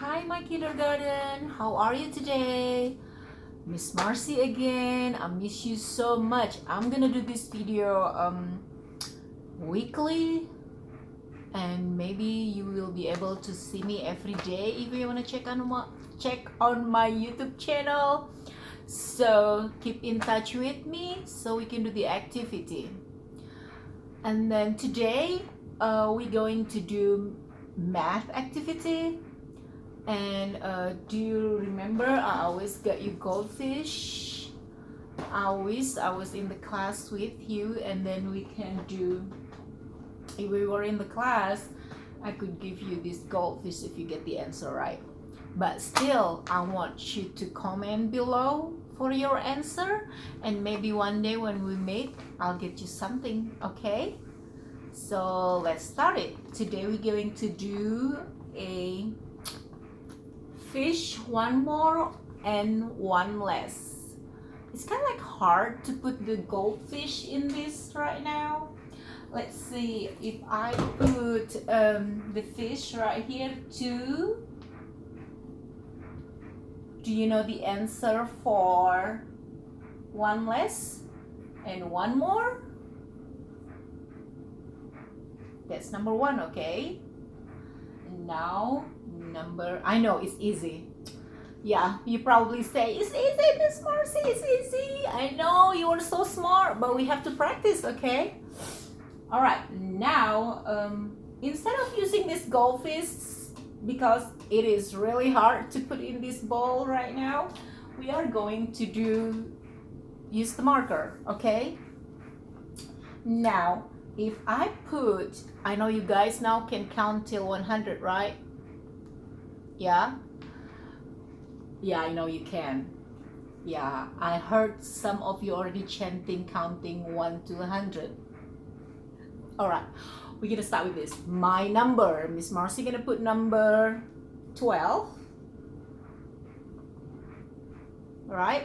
Hi, my kindergarten. How are you today? Miss Marcy again. I miss you so much. I'm gonna do this video weekly, and maybe you will be able to see me every day if you wanna check on my YouTube channel. So keep in touch with me so we can do the activity. And then today we're going to do math activity. And do you remember I always got you goldfish? I wish I was in the class with you, and then we can do, if we were in the class, I could give you this goldfish if you get the answer right. But still, I want you to comment below for your answer, and maybe one day when we meet, I'll get you something, okay? So let's start it. Today we're going to do a fish, one more and one less. It's kind of like hard to put the goldfish in this right now. Let's see if I put the fish right here too. Do you know the answer for one less and one more? That's number one, okay? Now I know it's easy. Yeah, you probably say it's easy, Miss Marcy, it's easy. I know you are so smart, but we have to practice, okay? All right, now instead of using this goldfish, because it is really hard to put in this bowl right now, we are going to use the marker, okay? Now if I know you guys now can count till 100, right? Yeah, I know you can. Yeah, I heard some of you already chanting, counting 1 to 100. All right, we're gonna start with this. My number, Miss Marcy gonna put number 12. All right,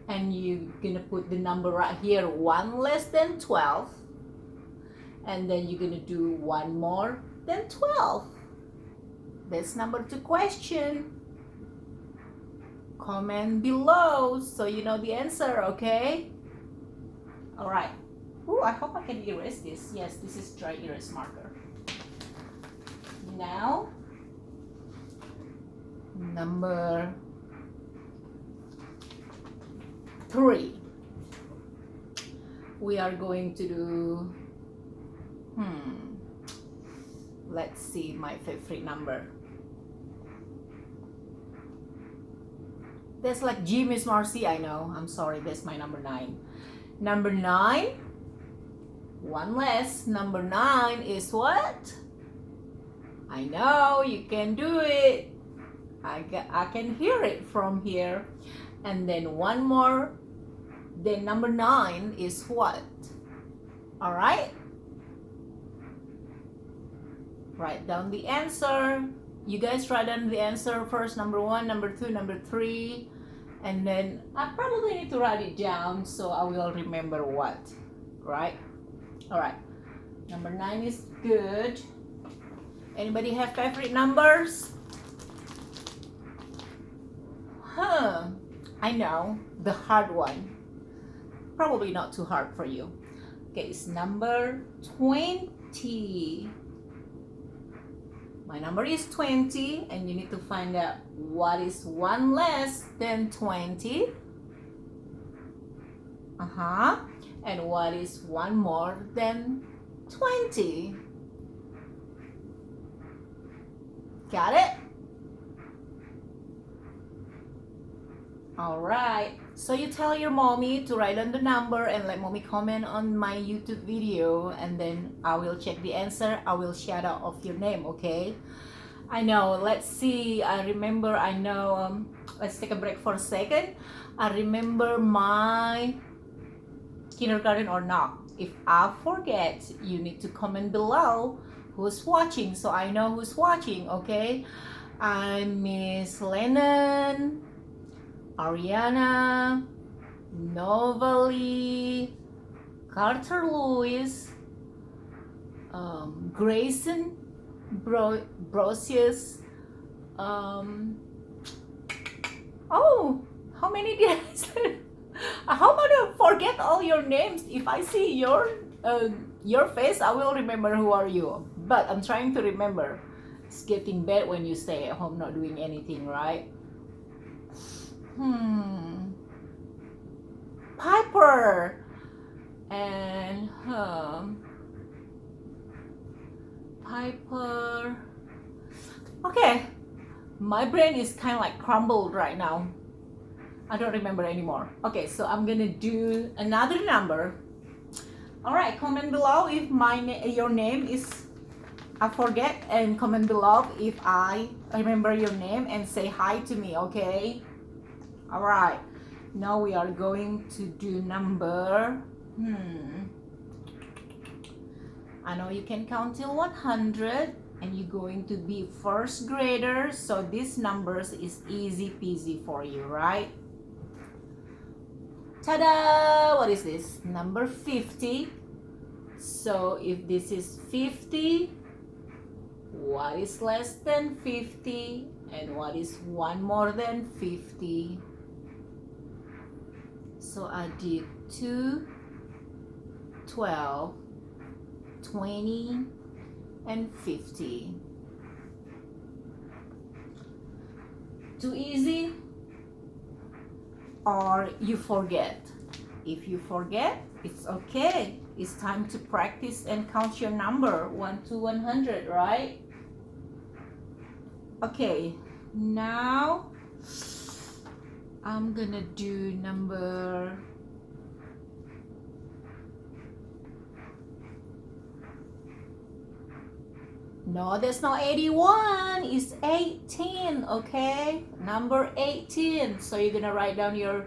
and you're gonna put the number right here, 1 less than 12, and then you're gonna do 1 more than 12. That's number 2 question. Comment below so you know the answer, okay? All right. Ooh, I hope I can erase this. Yes, this is dry erase marker. Now, number 3. We are going to do, let's see my favorite number. That's like G, Miss Marcy, I know. I'm sorry, that's my number 9. Number 9, 1 less. Number 9 is what? I know, you can do it. I can hear it from here. And then 1 more. Then number 9 is what? All right? Write down the answer. You guys write down the answer first, number 1, number 2, number 3, and then I probably need to write it down so I will remember what, right? All right, number 9 is good. Anybody have favorite numbers? I know, the hard one. Probably not too hard for you. Okay, it's number 20. My number is 20, and you need to find out what is 1 less than 20. And what is 1 more than 20. Got it? All right. So you tell your mommy to write down the number and let mommy comment on my YouTube video, and then I will check the answer. I will shout out of your name, okay? I know. Let's see. I remember. I know. Let's take a break for a second. I remember my kindergarten or not. If I forget, you need to comment below who's watching so I know who's watching, okay? I'm Miss Lennon, Ariana, Novali, Carter Lewis, Grayson Brosius, Um, oh, how many did I say? How about I forget all your names? If I see your face, I will remember who are you. But I'm trying to remember. It's getting bad when you stay at home not doing anything, right? Piper and Piper. Okay, my brain is kind of like crumbled right now. I don't remember anymore. Okay, so I'm gonna do another number. All right, comment below if your name is I forget, and comment below if I remember your name and say hi to me. Okay. All right. Now we are going to do number. I know you can count till 100. And you're going to be first grader, so these numbers is easy peasy for you, right? Ta-da! What is this? Number 50. So if this is 50, what is less than 50? And what is one more than 50? So I did 2, 12, 20, and 50. Too easy? Or you forget? If you forget, it's okay. It's time to practice and count your number 1 to 100, right? Okay, now I'm gonna do number. No, that's not 81. It's 18, okay? Number 18. So you're gonna write down your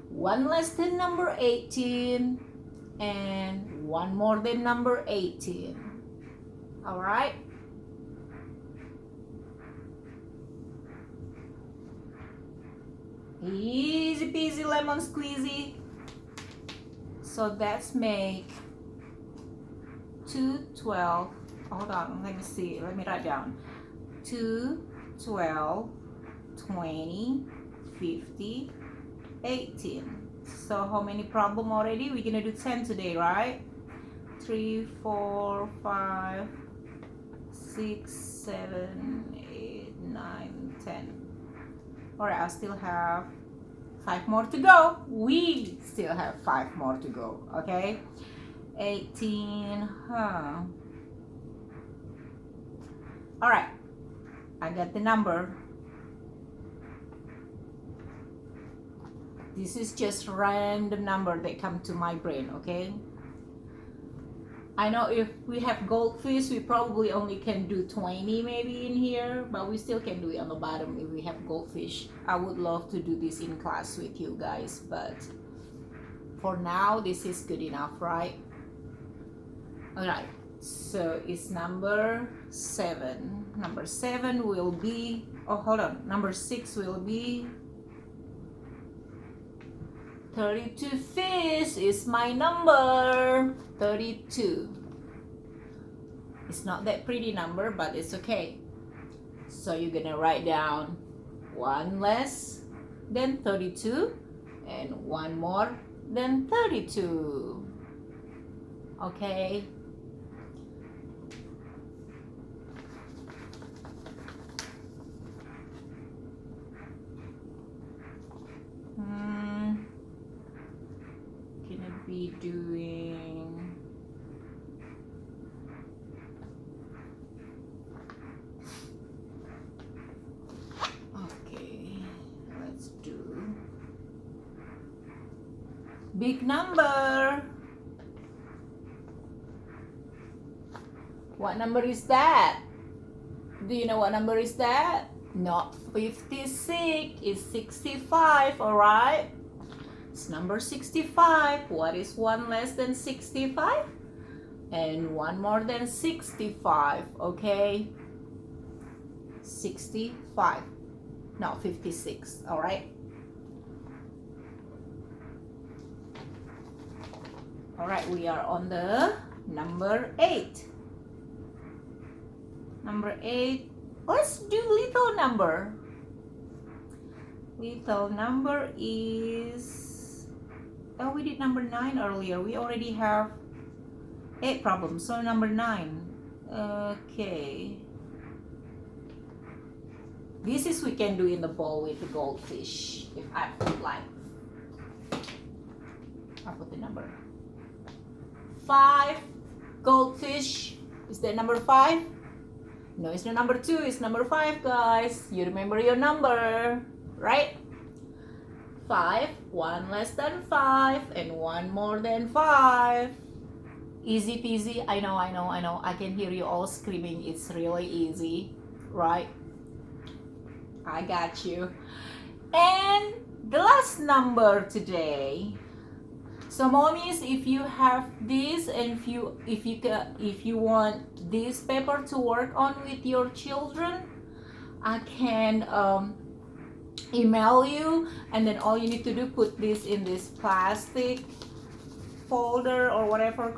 one less than number 18 and one more than number 18. All right? Easy peasy lemon squeezy. So that's make 2, 12. Hold on, let me see. Let me write down. 2, 12, 20, 50, 18. So how many problem already? We're gonna do 10 today, right? 3, 4, 5, 6, 7, 8, 9, 10. All right, I still have 5 more to go. We still have 5 more to go, okay? 18, All right, I got the number. This is just random number that come to my brain, okay? I know if we have goldfish, we probably only can do 20 maybe in here, but we still can do it on the bottom if we have goldfish. I would love to do this in class with you guys, but for now, this is good enough, right? All right, so it's number 7. Number 7 will be, oh, hold on. Number 6 will be 32 fish is my number. 32. It's not that pretty number, but it's okay. So you're gonna write down one less than 32 and one more than 32. Okay. Gonna be doing let's do big number. What number is that? Do you know what number is that? Not 56, it's 65, all right? It's number 65. What is one less than 65? And one more than 65, okay? 65, not 56, all right? All right, we are on the number 8. Number 8, Let's do little number. Little number is, oh, we did number 9 earlier. We already have 8 problems, so number 9. Okay. This is we can do in the bowl with the goldfish. If I put like, I put the number 5 goldfish. Is that number 5? No, it's not number 2. It's number 5, guys. You remember your number, right? 5, 1 less than 5, and 1 more than 5. Easy peasy. I know. I can hear you all screaming. It's really easy, right? I got you. And the last number today. So mommies, if you have this, and if you want this paper to work on with your children, I can email you, and then all you need to do, put this in this plastic folder or whatever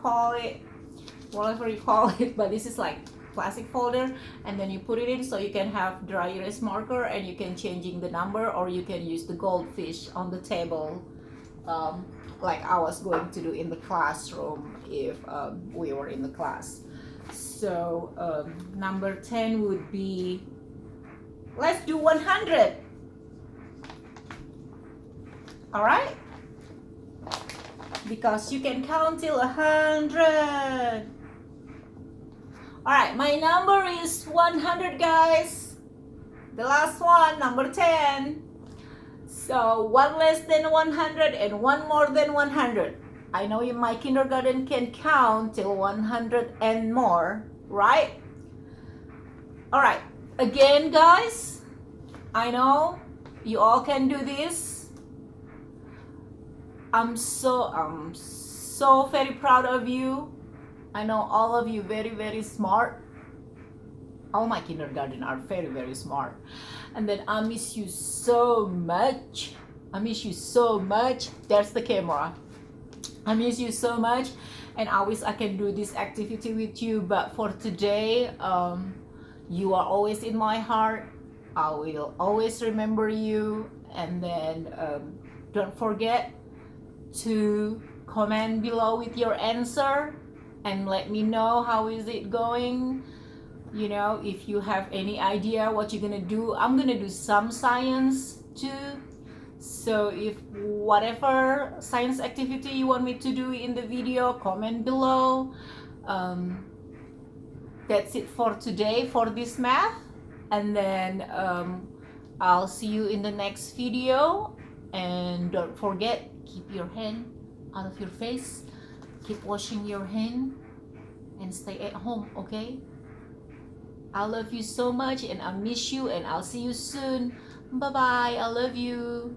you call it, but this is like plastic folder, and then you put it in so you can have dry erase marker, and you can changing the number, or you can use the goldfish on the table, like I was going to do in the classroom if we were in the class. So number 10 would be, let's do 100. All right, because you can count till 100. All right, my number is 100, guys. The last one, number 10. So 1 less than 100 and 1 more than 100. I know in my kindergarten can count till 100 and more, right? All right, again, guys, I know you all can do this. I'm so very proud of you. I know all of you very, very smart. All my kindergarten are very, very smart. And then I miss you so much. I miss you so much. There's the camera. I miss you so much, and I wish I can do this activity with you, but for today, you are always in my heart. I will always remember you. And then don't forget to comment below with your answer and let me know how is it going. You know, if you have any idea what you're gonna do, I'm gonna do some science too. So if whatever science activity you want me to do in the video, comment below. That's it for today for this math, and then I'll see you in the next video. And don't forget, keep your hand out of your face, keep washing your hand, and stay at home, okay? I love you so much, and I miss you, and I'll see you soon. Bye bye. I love you.